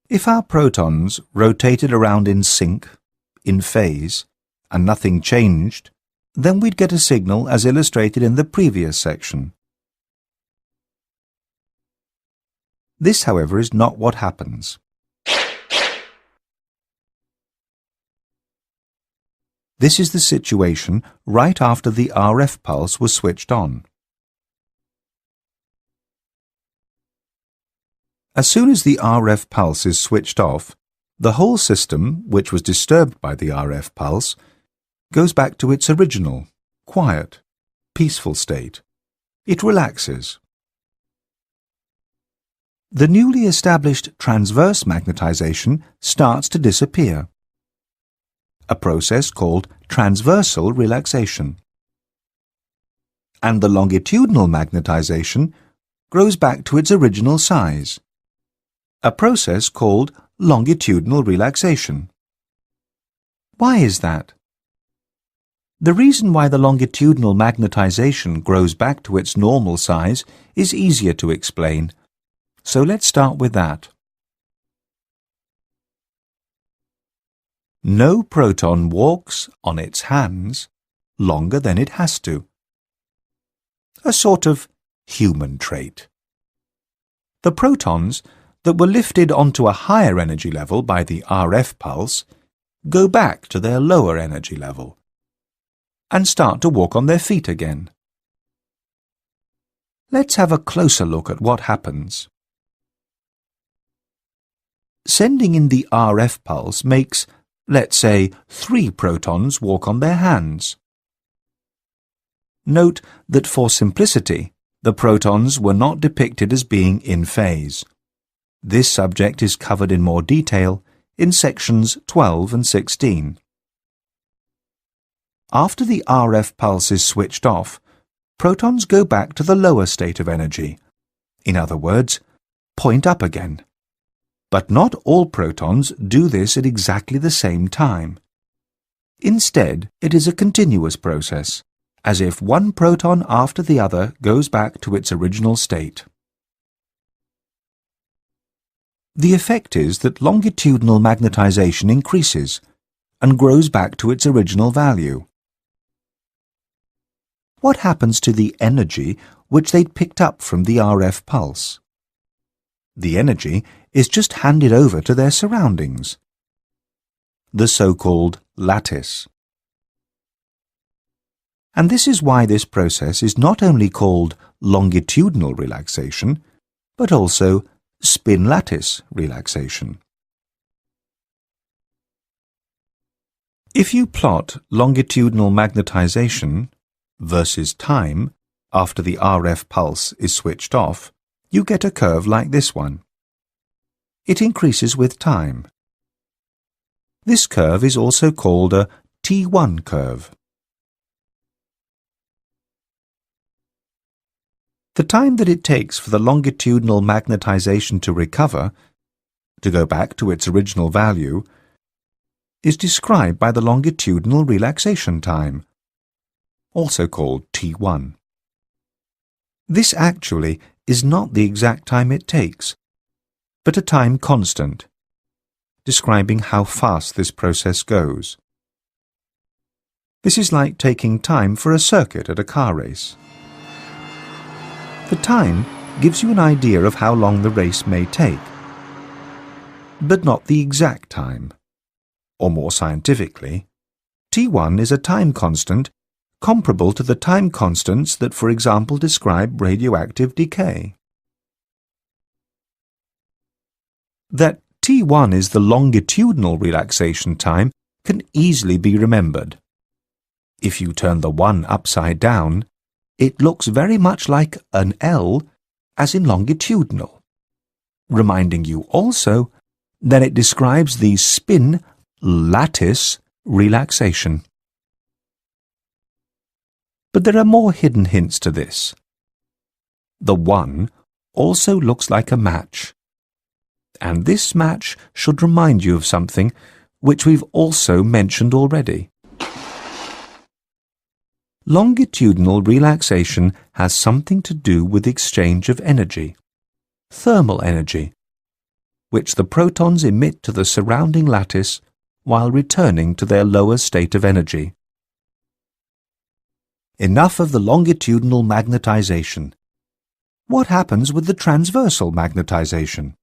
If our protons rotated around in sync, in phase, and nothing changed, then we'd get a signal as illustrated in the previous section. This, however, is not what happens. This is the situation right after the RF pulse was switched on. As soon as the RF pulse is switched off, the whole system, which was disturbed by the RF pulse, goes back to its original, quiet, peaceful state. It relaxes. The newly established transverse magnetization starts to disappear, a process called transversal relaxation. And the longitudinal magnetization grows back to its original size, a process called longitudinal relaxation. Why is that? The reason why the longitudinal magnetization grows back to its normal size is easier to explain, so let's start with that. No proton walks on its hands longer than it has to. A sort of human trait. The protons that were lifted onto a higher energy level by the RF pulse go back to their lower energy level and start to walk on their feet again. Let's have a closer look at what happens. Sending in the RF pulse makes, let's say, 3 protons walk on their hands. Note that for simplicity, the protons were not depicted as being in phase. This subject is covered in more detail in sections 12 and 16. After the RF pulse is switched off, protons go back to the lower state of energy. In other words, point up again. But not all protons do this at exactly the same time. Instead, it is a continuous process, as if one proton after the other goes back to its original state. The effect is that longitudinal magnetization increases and grows back to its original value. What happens to the energy which they'd picked up from the RF pulse? The energy is just handed over to their surroundings, the so-called lattice. And this is why this process is not only called longitudinal relaxation, but also spin lattice relaxation. If you plot longitudinal magnetization versus time after the RF pulse is switched off, you get a curve like this one. It increases with time. This curve is also called a T1 curve. The time that it takes for the longitudinal magnetization to recover, to go back to its original value, is described by the longitudinal relaxation time, also called T1. This actually is not the exact time it takes, but a time constant, describing how fast this process goes. This is like taking time for a circuit at a car race. The time gives you an idea of how long the race may take, but not the exact time. Or more scientifically, T1 is a time constant comparable to the time constants that, for example, describe radioactive decay. That T1 is the longitudinal relaxation time can easily be remembered. If you turn the 1 upside down, it looks very much like an L as in longitudinal, reminding you also that it describes the spin lattice relaxation. But there are more hidden hints to this. The 1 also looks like a match, and this match should remind you of something which we've also mentioned already. Longitudinal relaxation has something to do with exchange of energy, thermal energy. which the protons emit to the surrounding lattice while returning to their lower state of energy. Enough of the longitudinal magnetization. What happens with the transversal magnetization?